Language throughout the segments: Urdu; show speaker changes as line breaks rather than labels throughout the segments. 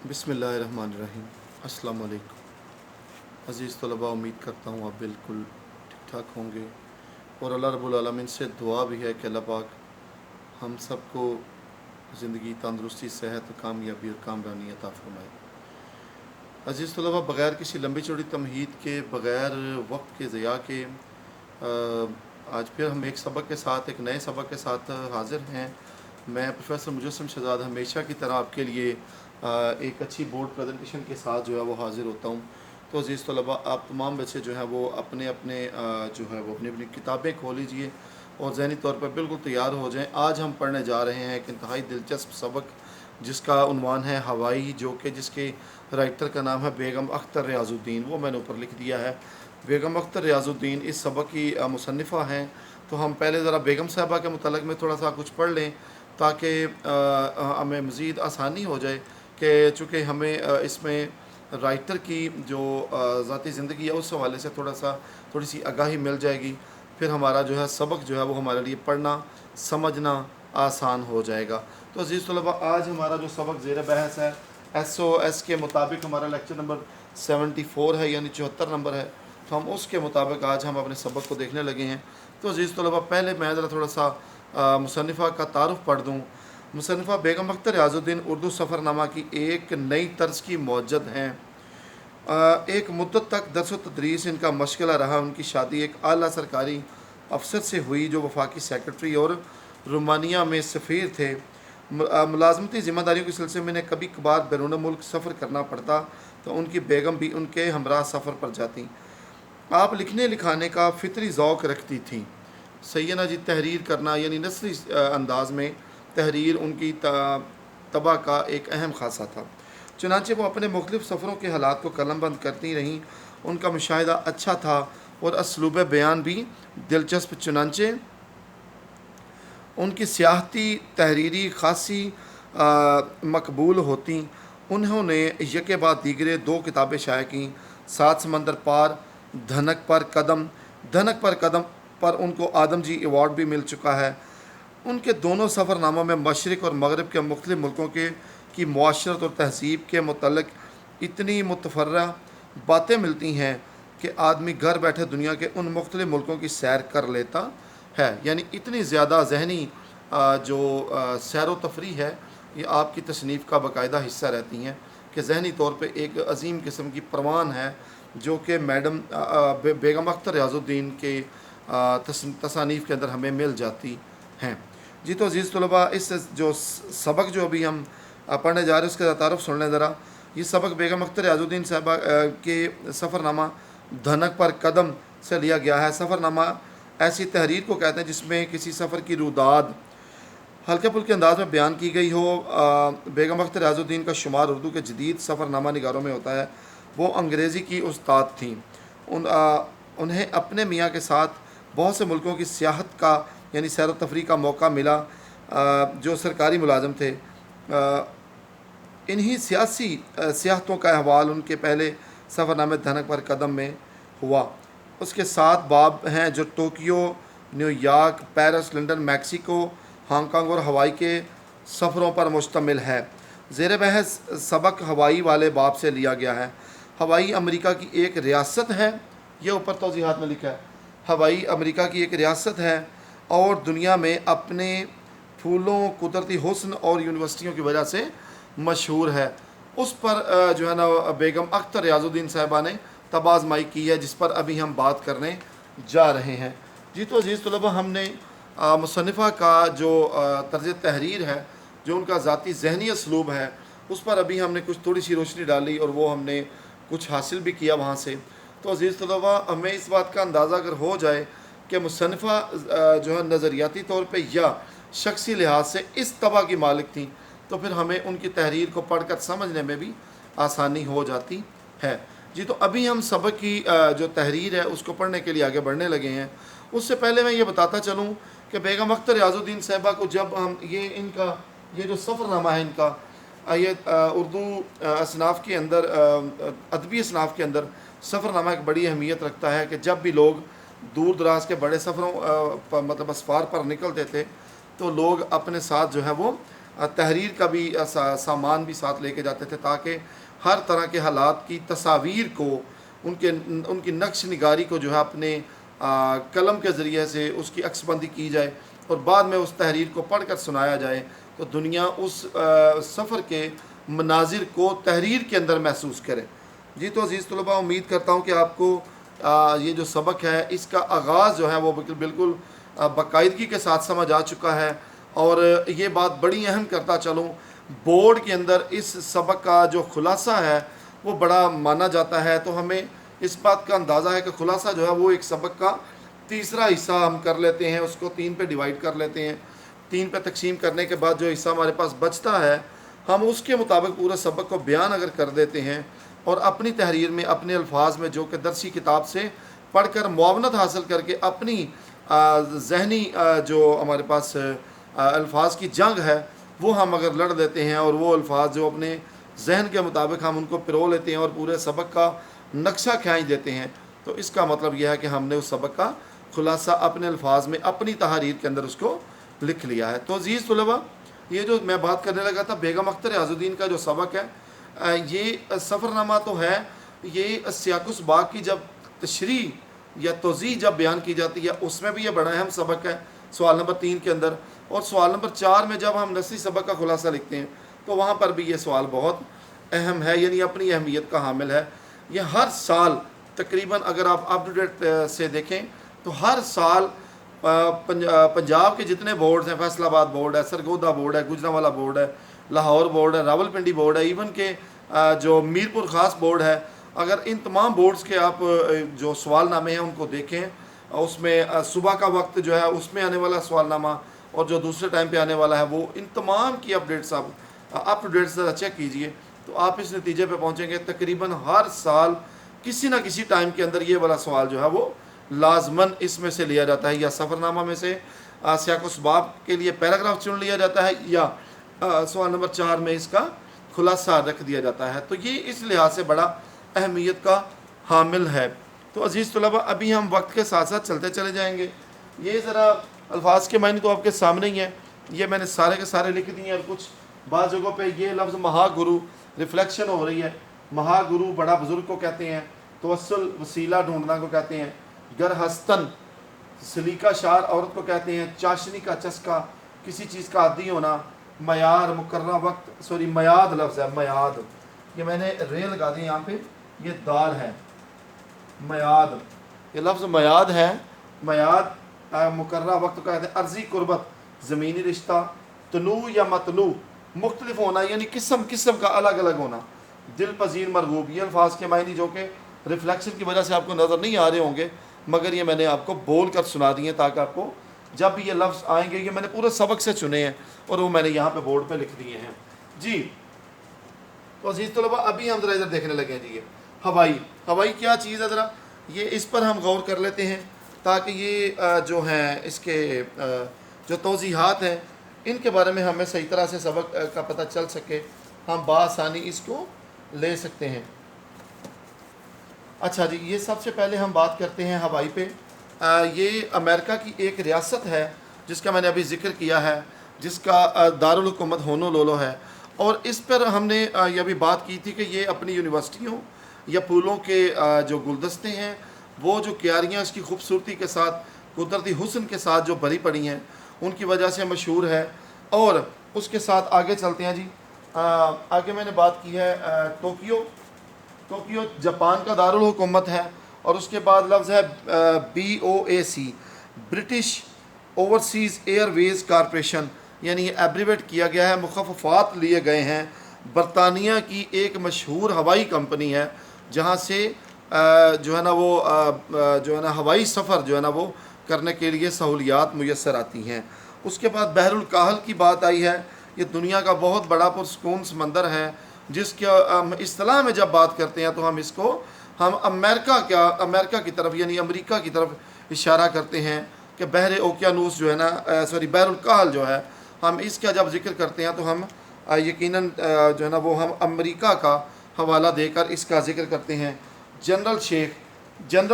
بسم اللہ الرحمن الرحیم۔ السلام علیکم عزیز طلباء، امید کرتا ہوں آپ بالکل ٹھیک ٹھاک ہوں گے، اور اللہ رب العالمین سے دعا بھی ہے کہ اللہ پاک ہم سب کو زندگی، تندرستی، صحت، کامیابی اور کامرانی عطا فرمائے۔ عزیز طلباء، بغیر کسی لمبی چوڑی تمہید کے، بغیر وقت کے ضیاع کے، آج پھر ہم ایک سبق کے ساتھ، ایک نئے سبق کے ساتھ حاضر ہیں۔ میں پروفیسر مجسم شہزاد ہمیشہ کی طرح آپ کے لیے ایک اچھی بورڈ پریزنٹیشن کے ساتھ جو ہے وہ حاضر ہوتا ہوں۔ تو عزیز طلباء، آپ تمام بچے جو ہیں وہ اپنے اپنے اپنی کتابیں کھول لیجئے اور ذہنی طور پر بالکل تیار ہو جائیں۔ آج ہم پڑھنے جا رہے ہیں ایک انتہائی دلچسپ سبق جس کا عنوان ہے ہوائی، جو کہ جس کے رائٹر کا نام ہے بیگم اختر ریاض الدین۔ وہ میں نے اوپر لکھ دیا ہے۔ بیگم اختر ریاض الدین اس سبق کی مصنفہ ہیں۔ تو ہم پہلے ذرا بیگم صاحبہ کے متعلق میں تھوڑا سا کچھ پڑھ لیں تاکہ ہمیں مزید آسانی ہو جائے، کہ چونکہ ہمیں اس میں رائٹر کی جو ذاتی زندگی ہے اس حوالے سے تھوڑی سی آگاہی مل جائے گی، پھر ہمارا جو ہے سبق جو ہے وہ ہمارے لیے پڑھنا سمجھنا آسان ہو جائے گا۔ تو عزیز طلباء، آج ہمارا جو سبق زیر بحث ہے SOS کے مطابق ہمارا لیکچر نمبر 74 ہے، یعنی 74 نمبر ہے۔ تو ہم اس کے مطابق آج ہم اپنے سبق کو دیکھنے لگے ہیں۔ تو عزیز طلباء، پہلے میں ذرا تھوڑا سا مصنفہ کا تعارف پڑھ دوں۔ مصنفہ بیگم اختر ریاض الدین اردو سفر نامہ کی ایک نئی طرز کی موجد ہیں۔ ایک مدت تک درس و تدریس ان کا مشغلہ رہا۔ ان کی شادی ایک اعلیٰ سرکاری افسر سے ہوئی جو وفاقی سیکرٹری اور رومانیہ میں سفیر تھے۔ ملازمتی ذمہ داریوں کے سلسلے میں انہیں کبھی کبھار بیرون ملک سفر کرنا پڑتا تو ان کی بیگم بھی ان کے ہمراہ سفر پر جاتی۔ آپ لکھنے لکھانے کا فطری ذوق رکھتی تھیں۔ سیدنا جی، تحریر کرنا یعنی نثری انداز میں تحریر ان کی طبع کا ایک اہم خاصہ تھا۔ چنانچہ وہ اپنے مختلف سفروں کے حالات کو قلم بند کرتی رہیں۔ ان کا مشاہدہ اچھا تھا اور اسلوب بیان بھی دلچسپ، چنانچہ ان کی سیاحتی تحریری خاصی مقبول ہوتیں۔ انہوں نے یکے بعد دیگرے 2 کتابیں شائع کیں۔ 7 سمندر پار، دھنک پر قدم۔ دھنک پر قدم پر ان کو آدم جی ایوارڈ بھی مل چکا ہے۔ ان کے دونوں سفر ناموں میں مشرق اور مغرب کے مختلف ملکوں کی معاشرت اور تہذیب کے متعلق اتنی متفرع باتیں ملتی ہیں کہ آدمی گھر بیٹھے دنیا کے ان مختلف ملکوں کی سیر کر لیتا ہے۔ یعنی اتنی زیادہ ذہنی جو سیر و تفریح ہے، یہ آپ کی تصنیف کا باقاعدہ حصہ رہتی ہیں، کہ ذہنی طور پہ ایک عظیم قسم کی پروان ہے جو کہ میڈم بیگم اختر ریاض الدین کے تصانیف کے اندر ہمیں مل جاتی ہیں۔ جی تو عزیز طلباء، اس جو سبق جو ابھی ہم پڑھنے جا رہے ہیں اس کا تعارف سن لیں ذرا۔ یہ سبق بیگم اختر ریاض الدین صاحبہ کے سفر نامہ دھنک پر قدم سے لیا گیا ہے۔ سفر نامہ ایسی تحریر کو کہتے ہیں جس میں کسی سفر کی روداد ہلکے پھلکے انداز میں بیان کی گئی ہو۔ بیگم اختر ریاض الدین کا شمار اردو کے جدید سفر نامہ نگاروں میں ہوتا ہے۔ وہ انگریزی کی استاد تھیں۔ انہیں اپنے میاں کے ساتھ بہت سے ملکوں کی سیاحت کا یعنی سیر و تفریح کا موقع ملا، جو سرکاری ملازم تھے۔ انہی سیاسی سیاحتوں کا احوال ان کے پہلے سفر نامے دھنک پر قدم میں ہوا۔ اس کے 7 باب ہیں جو Tokyo, new York, Paris, London, Mexico, Hong Kong اور ہوائی کے سفروں پر مشتمل ہے۔ زیر بحث سبق ہوائی والے باب سے لیا گیا ہے۔ ہوائی امریکہ کی ایک ریاست ہے، یہ اوپر توضیحات میں لکھا ہے۔ ہوائی امریکہ کی ایک ریاست ہے اور دنیا میں اپنے پھولوں، قدرتی حسن اور یونیورسٹیوں کی وجہ سے مشہور ہے۔ اس پر جو ہے نا بیگم اختر ریاض الدین صاحبہ نے طب آزمائی کی ہے، جس پر ابھی ہم بات کرنے جا رہے ہیں۔ جی تو عزیز طلبہ، ہم نے مصنفہ کا جو طرز تحریر ہے، جو ان کا ذاتی ذہنی اسلوب ہے، اس پر ابھی ہم نے کچھ تھوڑی سی روشنی ڈالی اور وہ ہم نے کچھ حاصل بھی کیا وہاں سے۔ تو عزیز طلبہ، ہمیں اس بات کا اندازہ اگر ہو جائے کہ مصنفہ جو ہے نظریاتی طور پہ یا شخصی لحاظ سے اس طبع کی مالک تھیں، تو پھر ہمیں ان کی تحریر کو پڑھ کر سمجھنے میں بھی آسانی ہو جاتی ہے۔ جی تو ابھی ہم سبق کی جو تحریر ہے اس کو پڑھنے کے لیے آگے بڑھنے لگے ہیں۔ اس سے پہلے میں یہ بتاتا چلوں کہ بیگم اختر ریاض الدین صاحبہ کو جب ہم یہ جو سفر نامہ ہے ان کا، یہ اردو اصناف کے اندر، ادبی اصناف کے اندر سفر نامہ ایک بڑی اہمیت رکھتا ہے، کہ جب بھی لوگ دور دراز کے بڑے سفروں مطلب اسفار پر نکلتے تھے تو لوگ اپنے ساتھ جو ہے وہ تحریر کا بھی سامان بھی ساتھ لے کے جاتے تھے، تاکہ ہر طرح کے حالات کی تصاویر کو، ان کی نقش نگاری کو جو ہے اپنے قلم کے ذریعے سے اس کی عکس بندی کی جائے اور بعد میں اس تحریر کو پڑھ کر سنایا جائے، تو دنیا اس سفر کے مناظر کو تحریر کے اندر محسوس کرے۔ جی تو عزیز طلباء، امید کرتا ہوں کہ آپ کو یہ جو سبق ہے اس کا آغاز جو ہے وہ بالکل باقاعدگی کے ساتھ سمجھ آ چکا ہے، اور یہ بات بڑی اہم کرتا چلوں، بورڈ کے اندر اس سبق کا جو خلاصہ ہے وہ بڑا مانا جاتا ہے، تو ہمیں اس بات کا اندازہ ہے کہ خلاصہ جو ہے وہ ایک سبق کا تیسرا حصہ ہم کر لیتے ہیں، اس کو 3 پہ ڈیوائیڈ کر لیتے ہیں، 3 پہ تقسیم کرنے کے بعد جو حصہ ہمارے پاس بچتا ہے ہم اس کے مطابق پورے سبق کو بیان اگر کر دیتے ہیں اور اپنی تحریر میں اپنے الفاظ میں جو کہ درسی کتاب سے پڑھ کر معاونت حاصل کر کے اپنی ذہنی جو ہمارے پاس الفاظ کی جنگ ہے وہ ہم اگر لڑ دیتے ہیں، اور وہ الفاظ جو اپنے ذہن کے مطابق ہم ان کو پرو لیتے ہیں اور پورے سبق کا نقشہ کھینچ دیتے ہیں، تو اس کا مطلب یہ ہے کہ ہم نے اس سبق کا خلاصہ اپنے الفاظ میں اپنی تحریر کے اندر اس کو لکھ لیا ہے۔ تو عزیز طلباء، یہ جو میں بات کرنے لگا تھا بیگم اختر عز الدین کا جو سبق ہے، یہ سفر نامہ تو ہے، یہ سیاق السباق کی جب تشریح یا توضیح جب بیان کی جاتی ہے اس میں بھی یہ بڑا اہم سبق ہے، سوال نمبر 3 کے اندر، اور سوال نمبر 4 میں جب ہم نثری سبق کا خلاصہ لکھتے ہیں تو وہاں پر بھی یہ سوال بہت اہم ہے، یعنی اپنی اہمیت کا حامل ہے۔ یہ ہر سال تقریباً اگر آپ اپ ٹو ڈیٹ سے دیکھیں تو ہر سال پنجاب کے جتنے بورڈز ہیں، فیصل آباد بورڈ ہے، سرگودا بورڈ ہے، گجرانوالہ بورڈ ہے، لاہور بورڈ ہے، راول پنڈی بورڈ ہے، ایون کہ جو میرپور خاص بورڈ ہے، اگر ان تمام بورڈز کے آپ جو سوال نامے ہیں ان کو دیکھیں، اس میں صبح کا وقت جو ہے اس میں آنے والا سوال نامہ اور جو دوسرے ٹائم پہ آنے والا ہے، وہ ان تمام کی اپڈیٹس آپ اپ ٹو ڈیٹ سے چیک کیجئے تو آپ اس نتیجے پہ پہنچیں گے تقریباً ہر سال کسی نہ کسی ٹائم کے اندر یہ والا سوال جو ہے وہ لازماً اس میں سے لیا جاتا ہے، یا سفر نامہ میں سے سیاق السباق کے لیے پیراگراف چن لیا جاتا ہے، یا سوال نمبر 4 میں اس کا خلاصہ رکھ دیا جاتا ہے، تو یہ اس لحاظ سے بڑا اہمیت کا حامل ہے۔ تو عزیز طلباء، ابھی ہم وقت کے ساتھ ساتھ چلتے چلے جائیں گے۔ یہ ذرا الفاظ کے معنی تو آپ کے سامنے ہی ہیں، یہ میں نے سارے کے سارے لکھ دیے ہیں، اور کچھ بعض جگہوں پہ یہ لفظ مہا گرو ریفلیکشن ہو رہی ہے، مہا گرو بڑا بزرگ کو کہتے ہیں، توسل وسیلہ ڈھونڈنا کو کہتے ہیں، گر ہستن سلیقہ شار عورت کو کہتے ہیں، چاشنی کا چسکا کسی چیز کا عادی ہونا، معیار مقررہ وقت، میاد لفظ ہے، میاد، یہ میں نے ری لگا دی یہاں پہ، یہ دال ہے، میاد، یہ لفظ میاد ہے، میاد مقررہ وقت کو کہتے ہیں، عرضی قربت زمینی رشتہ، تنوع یا متنوع مختلف ہونا، یعنی قسم کا الگ الگ ہونا، دل پذیر مرغوب، یہ الفاظ کے معنی جو کہ ریفلیکشن کی وجہ سے آپ کو نظر نہیں آ رہے ہوں گے، مگر یہ میں نے آپ کو بول کر سنا دیے تاکہ آپ کو جب بھی یہ لفظ آئیں گے، یہ میں نے پورے سبق سے چنے ہیں اور وہ میں نے یہاں پہ بورڈ پہ لکھ دیے ہیں۔ جی تو عزیز طلباء، ابھی ہم ذرا ادھر دیکھنے لگے ہیں۔ جی یہ ہوائی کیا چیز ہے، ذرا یہ اس پر ہم غور کر لیتے ہیں تاکہ یہ جو ہیں اس کے جو توضیحات ہیں ان کے بارے میں ہمیں صحیح طرح سے سبق کا پتہ چل سکے، ہم بآسانی اس کو لے سکتے ہیں۔ اچھا جی، یہ سب سے پہلے ہم بات کرتے ہیں ہوائی پہ۔ یہ امریکہ کی ایک ریاست ہے جس کا میں نے ابھی ذکر کیا ہے، جس کا دارالحکومت ہونولولو ہے، اور اس پر ہم نے یہ بھی بات کی تھی کہ یہ اپنی یونیورسٹیوں یا پھولوں کے جو گلدستے ہیں، وہ جو کیاریاں اس کی خوبصورتی کے ساتھ، قدرتی حسن کے ساتھ جو بھری پڑی ہیں، ان کی وجہ سے مشہور ہے۔ اور اس کے ساتھ آگے چلتے ہیں۔ جی آگے میں نے بات کی ہے ٹوکیو جاپان کا دارالحکومت ہے، اور اس کے بعد لفظ ہے BOAC، برٹش اوورسیز ایئر ویز کارپوریشن، یعنی یہ ایبریویٹ کیا گیا ہے، مخففات لیے گئے ہیں۔ برطانیہ کی ایک مشہور ہوائی کمپنی ہے جہاں سے جو ہے نا وہ جو ہے نا ہوائی سفر جو ہے نا وہ کرنے کے لیے سہولیات میسر آتی ہیں۔ اس کے بعد بحر الکاہل کی بات آئی ہے، یہ دنیا کا بہت بڑا پرسکون سمندر ہے، جس کے اصطلاح میں جب بات کرتے ہیں تو ہم اس کو امریکہ کی طرف، یعنی امریکہ کی طرف اشارہ کرتے ہیں کہ بحر اوقیانوس جو ہے نا بحر الکاہل جو ہے، ہم اس کا جب ذکر کرتے ہیں تو ہم یقیناً جو ہے نا وہ ہم امریکہ کا حوالہ دے کر اس کا ذکر کرتے ہیں۔ جنرل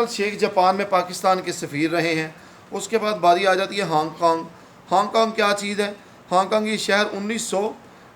شیخ جاپان میں پاکستان کے سفیر رہے ہیں۔ اس کے بعد باری آ جاتی ہے ہانگ کانگ۔ ہانگ کانگ کیا چیز ہے؟ ہانگ کانگ یہ شہر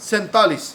47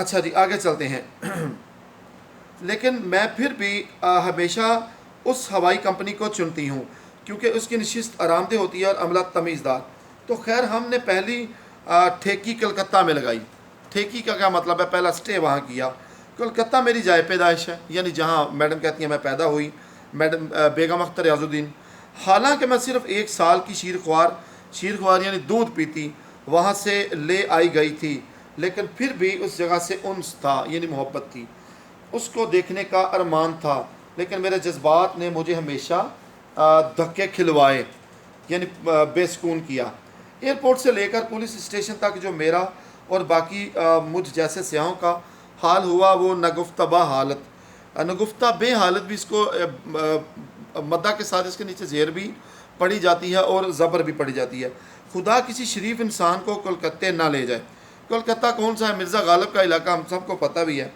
اچھا جی آگے چلتے ہیں لیکن میں پھر بھی ہمیشہ اس ہوائی کمپنی کو چنتی ہوں کیونکہ اس کی نشست آرام دہ ہوتی ہے اور عملہ تمیز دار۔ تو خیر ہم نے پہلی ٹھیکی کلکتہ میں لگائی۔ ٹھیکی کا کیا مطلب ہے؟ پہلا سٹے وہاں کیا۔ کلکتہ میری جائے پیدائش ہے، یعنی جہاں میڈم کہتی ہیں میں پیدا ہوئی، میڈم بیگم اختر ریاض الدین۔ حالانکہ میں صرف 1 سال کی شیرخوار یعنی دودھ پیتی وہاں سے لے آئی گئی تھی، لیکن پھر بھی اس جگہ سے انس تھا، یعنی محبت تھی، اس کو دیکھنے کا ارمان تھا، لیکن میرے جذبات نے مجھے ہمیشہ دھکے کھلوائے، یعنی بے سکون کیا۔ ایئرپورٹ سے لے کر پولیس اسٹیشن تک جو میرا اور باقی مجھ جیسے سیاحوں کا حال ہوا وہ نگفتہ بے حالت بھی، اس کو مدہ کے ساتھ اس کے نیچے زیر بھی پڑھی جاتی ہے اور زبر بھی پڑھی جاتی ہے۔ خدا کسی شریف انسان کو کلکتے نہ لے جائے۔ کلکتہ کون سا ہے؟ مرزا غالب کا علاقہ، ہم سب کو پتہ بھی ہے۔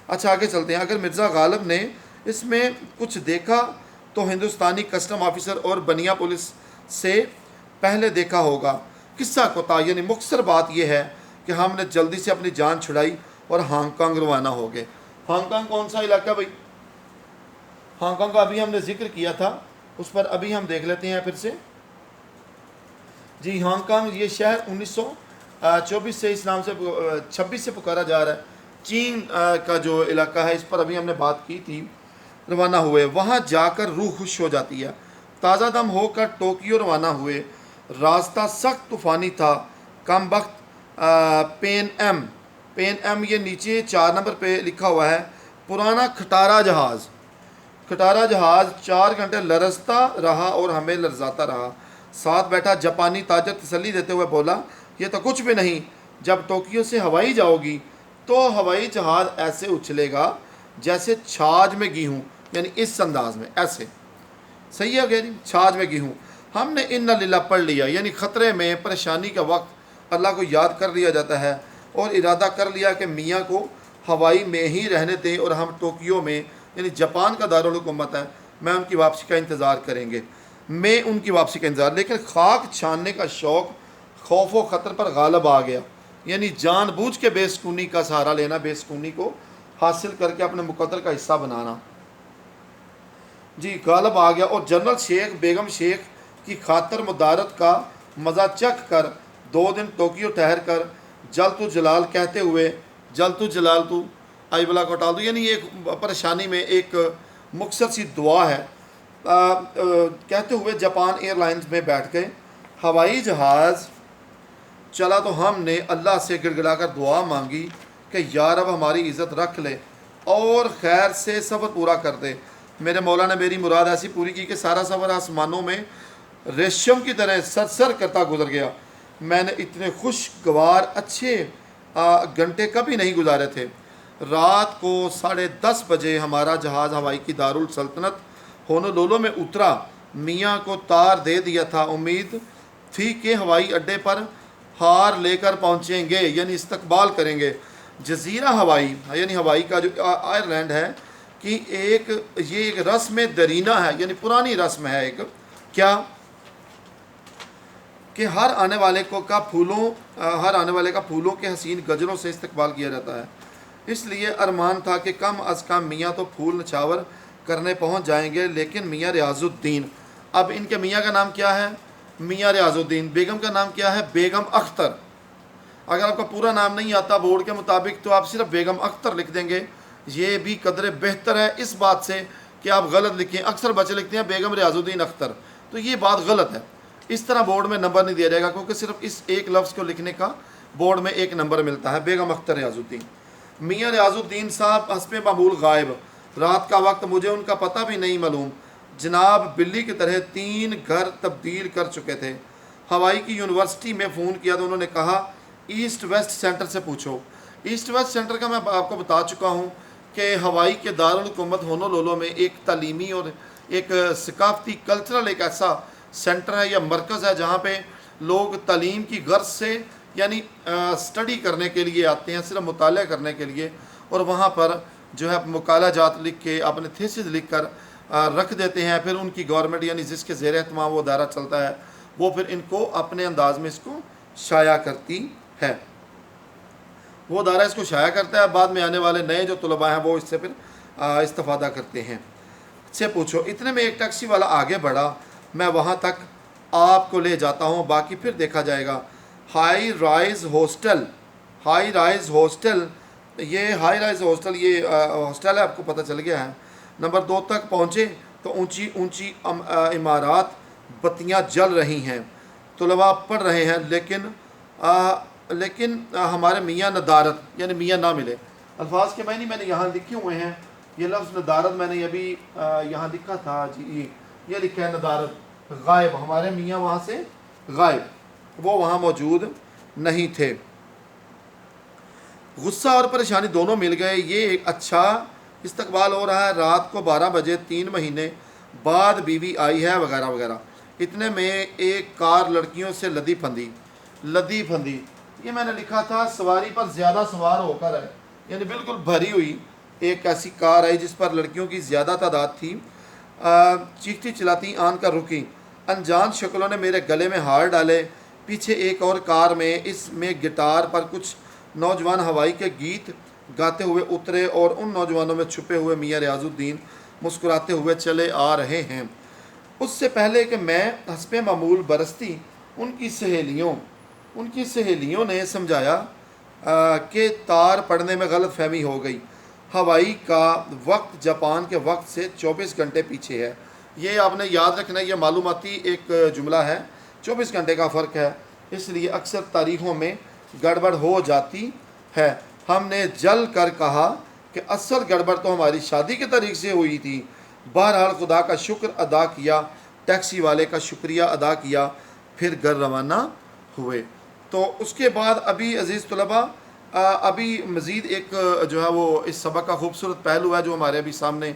اچھا آگے چلتے ہیں۔ اگر مرزا غالب نے اس میں کچھ دیکھا تو ہندوستانی کسٹم آفیسر اور بنیا پولیس سے پہلے دیکھا ہوگا۔ قصہ کوتا یعنی مختصر بات یہ ہے کہ ہم نے جلدی سے اپنی جان چھڑائی اور ہانگ کانگ روانہ ہو گئے۔ ہانگ کانگ کون سا علاقہ بھائی؟ ہانگ کانگ کا ابھی ہم نے ذکر کیا تھا، اس پر ابھی ہم دیکھ لیتے ہیں پھر سے۔ جی ہانگ کانگ یہ شہر 1924 سے اس نام سے 26 سے پکارا جا رہا ہے۔ چین کا جو علاقہ ہے اس پر ابھی ہم نے بات کی تھی۔ روانہ ہوئے، وہاں جا کر روح خوش ہو جاتی ہے۔ تازہ دم ہو کر ٹوکیو روانہ ہوئے۔ راستہ سخت طوفانی تھا۔ کم وقت پین ایم یہ نیچے 4 نمبر پہ لکھا ہوا ہے، پرانا کھٹارا جہاز 4 گھنٹے لرزتا رہا اور ہمیں لرزاتا رہا۔ ساتھ بیٹھا جاپانی تاجر تسلی دیتے ہوئے بولا، یہ تو کچھ بھی نہیں، جب ٹوکیو سے ہوائی جاؤ گی تو ہوائی جہاز ایسے اچھلے گا جیسے چھاج میں گیہوں، یعنی اس انداز میں ایسے۔ صحیح ہے جی، چھاج میں گیہوں۔ ہم نے ان للہ پڑھ لیا، یعنی خطرے میں پریشانی کا وقت اللہ کو یاد کر لیا جاتا ہے، اور ارادہ کر لیا کہ میاں کو ہوائی میں ہی رہنے دیں اور ہم ٹوکیو میں، یعنی جاپان کا دارالحکومت ہے، میں ان کی واپسی کا انتظار کریں گے، لیکن خاک چھاننے کا شوق خوف و خطر پر غالب آ گیا، یعنی جان بوجھ کے بے سکونی کا سہارا لینا، بے سکونی کو حاصل کر کے اپنے مقدر کا حصہ بنانا جی غالب آ گیا، اور جنرل شیخ بیگم شیخ کی خاطر مدارت کا مزہ چکھ کر 2 دن ٹوکیو ٹھہر کر جلد جلال کہتے ہوئے آئی بلا کو ٹال دو، یعنی ایک پریشانی میں ایک مختصر سی دعا ہے، کہتے ہوئے جاپان ایئر لائنز میں بیٹھ گئے۔ ہوائی جہاز چلا تو ہم نے اللہ سے گڑ گڑا کر دعا مانگی کہ یا رب ہماری عزت رکھ لے اور خیر سے سفر پورا کر دے۔ میرے مولا نے میری مراد ایسی پوری کی کہ سارا سفر آسمانوں میں ریشم کی طرح سر کرتا گزر گیا۔ میں نے اتنے خوشگوار اچھے گھنٹے کبھی نہیں گزارے تھے۔ رات کو 10:30 بجے ہمارا جہاز ہوائی کی دارالسلطنت ہونولولو میں اترا۔ میاں کو تار دے دیا تھا، امید تھی کہ ہوائی اڈے پر ہار لے کر پہنچیں گے، یعنی استقبال کریں گے۔ جزیرہ ہوائی یعنی ہوائی کا جو آئرلینڈ ہے کہ یہ ایک رسم درینہ ہے، یعنی پرانی رسم ہے ایک، کیا کہ ہر آنے والے کا پھولوں کے حسین گجروں سے استقبال کیا جاتا ہے۔ اس لیے ارمان تھا کہ کم از کم میاں تو پھول نچھاور کرنے پہنچ جائیں گے، لیکن میاں ریاض الدین، اب ان کے میاں کا نام کیا ہے؟ میاں ریاض الدین، بیگم کا نام کیا ہے؟ بیگم اختر۔ اگر آپ کا پورا نام نہیں آتا بورڈ کے مطابق تو آپ صرف بیگم اختر لکھ دیں گے، یہ بھی قدر بہتر ہے اس بات سے کہ آپ غلط لکھیں۔ اکثر بچے لکھتے ہیں بیگم ریاض الدین اختر، تو یہ بات غلط ہے، اس طرح بورڈ میں نمبر نہیں دیا جائے گا، کیونکہ صرف اس ایک لفظ کو لکھنے کا بورڈ میں 1 نمبر ملتا ہے۔ بیگم اختر ریاض الدین۔ میاں ریاض الدین صاحب حسب معمول غائب، رات کا وقت مجھے ان کا پتہ بھی نہیں معلوم، جناب بلی کی طرح 3 گھر تبدیل کر چکے تھے۔ ہوائی کی یونیورسٹی میں فون کیا تو انہوں نے کہا ایسٹ ویسٹ سینٹر سے پوچھو۔ ایسٹ ویسٹ سینٹر کا میں آپ کو بتا چکا ہوں کہ ہوائی کے دارالحکومت ہونولولو میں ایک تعلیمی اور ایک ثقافتی کلچرل ایک ایسا سینٹر ہے یا مرکز ہے جہاں پہ لوگ تعلیم کی غرض سے یعنی اسٹڈی کرنے کے لیے آتے ہیں، صرف مطالعہ کرنے کے لیے، اور وہاں پر جو ہے مقالہ جات لکھ کے اپنے تھیسس لکھ کر رکھ دیتے ہیں۔ پھر ان کی گورنمنٹ یعنی جس کے زیر اہتمام وہ ادارہ چلتا ہے وہ پھر ان کو اپنے انداز میں اس کو شائع کرتی ہے۔ وہ ادارہ اس کو شائع کرتا ہے، بعد میں آنے والے نئے جو طلباء ہیں وہ اس سے پھر استفادہ کرتے ہیں۔ سے پوچھو۔ اتنے میں ایک ٹیکسی والا آگے بڑھا، میں وہاں تک آپ کو لے جاتا ہوں، باقی پھر دیکھا جائے گا۔ High rise hostel, high rise hostel, یہ ہائی رائز ہاسٹل یہ ہاسٹل ہے، آپ کو پتہ چل گیا ہے۔ نمبر 2 تک پہنچے تو اونچی اونچی عمارات، بتیاں جل رہی ہیں، طلباء پڑھ رہے ہیں، لیکن ہمارے میاں ندارت، یعنی میاں نہ ملے۔ الفاظ کے معنی میں نے یہاں لکھے ہوئے ہیں، یہ لفظ ندارت میں نے ابھی یہاں لکھا تھا جی، یہ لکھا ہے ندارت، غائب، ہمارے میاں وہاں سے غائب، وہ وہاں موجود نہیں تھے۔ غصہ اور پریشانی دونوں مل گئے، یہ ایک اچھا استقبال ہو رہا ہے، رات کو 12 بجے 3 مہینے بعد بیوی آئی ہے وغیرہ وغیرہ۔ اتنے میں ایک کار لڑکیوں سے لدی پھندی، یہ میں نے لکھا تھا سواری پر زیادہ سوار ہو کر ہے، یعنی بالکل بھری ہوئی ایک ایسی کار آئی جس پر لڑکیوں کی زیادہ تعداد تھی، چیختی چلاتی آن کر رکی، انجان شکلوں نے میرے گلے میں ہار ڈالے۔ پیچھے ایک اور کار میں، اس میں گٹار پر کچھ نوجوان ہوائی کے گیت گاتے ہوئے اترے، اور ان نوجوانوں میں چھپے ہوئے میاں ریاض الدین مسکراتے ہوئے چلے آ رہے ہیں۔ اس سے پہلے کہ میں حسب معمول برستی، ان کی سہیلیوں نے سمجھایا کہ تار پڑنے میں غلط فہمی ہو گئی، ہوائی کا وقت جاپان کے وقت سے 24 گھنٹے پیچھے ہے۔ یہ آپ نے یاد رکھنا ہے، یہ معلوماتی ایک جملہ ہے، 24 گھنٹے کا فرق ہے، اس لیے اکثر تاریخوں میں گڑبڑ ہو جاتی ہے۔ ہم نے جل کر کہا کہ اصل گڑبڑ تو ہماری شادی کی تاریخ سے ہوئی تھی۔ بہرحال خدا کا شکر ادا کیا، ٹیکسی والے کا شکریہ ادا کیا، پھر گھر روانہ ہوئے۔ تو اس کے بعد ابھی عزیز طلباء ابھی مزید ایک جو ہے وہ اس سبق کا خوبصورت پہلو ہے جو ہمارے ابھی سامنے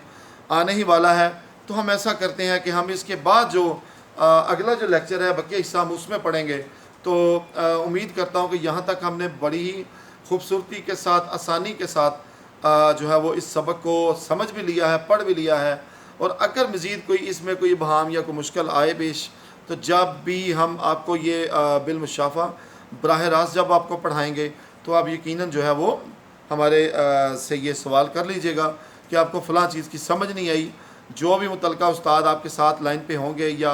آنے ہی والا ہے۔ تو ہم ایسا کرتے ہیں کہ ہم اس کے بعد جو اگلا جو لیکچر ہے بقیہ حصہ ہم اس میں پڑھیں گے۔ تو امید کرتا ہوں کہ یہاں تک ہم نے بڑی ہی خوبصورتی کے ساتھ، آسانی کے ساتھ جو ہے وہ اس سبق کو سمجھ بھی لیا ہے، پڑھ بھی لیا ہے، اور اگر مزید کوئی اس میں کوئی ابہام یا کوئی مشکل آئے پیش تو جب بھی ہم آپ کو یہ بالمشافہ براہ راست جب آپ کو پڑھائیں گے تو آپ یقیناً جو ہے وہ ہمارے سے یہ سوال کر لیجئے گا کہ آپ کو فلاں چیز کی سمجھ نہیں آئی۔ جو بھی متعلقہ استاد آپ کے ساتھ لائن پہ ہوں گے یا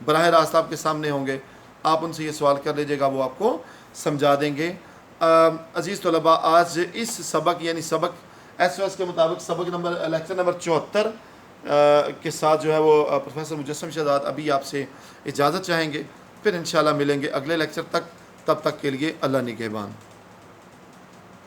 براہ راست آپ کے سامنے ہوں گے، آپ ان سے یہ سوال کر لیجئے گا، وہ آپ کو سمجھا دیں گے۔ عزیز طلباء، آج اس سبق یعنی سبق SOS کے مطابق سبق لیکچر نمبر 74 کے ساتھ جو ہے وہ پروفیسر مجسم شہزاد ابھی آپ سے اجازت چاہیں گے، پھر انشاءاللہ ملیں گے اگلے لیکچر تک، تب تک کے لیے اللہ نگہبان۔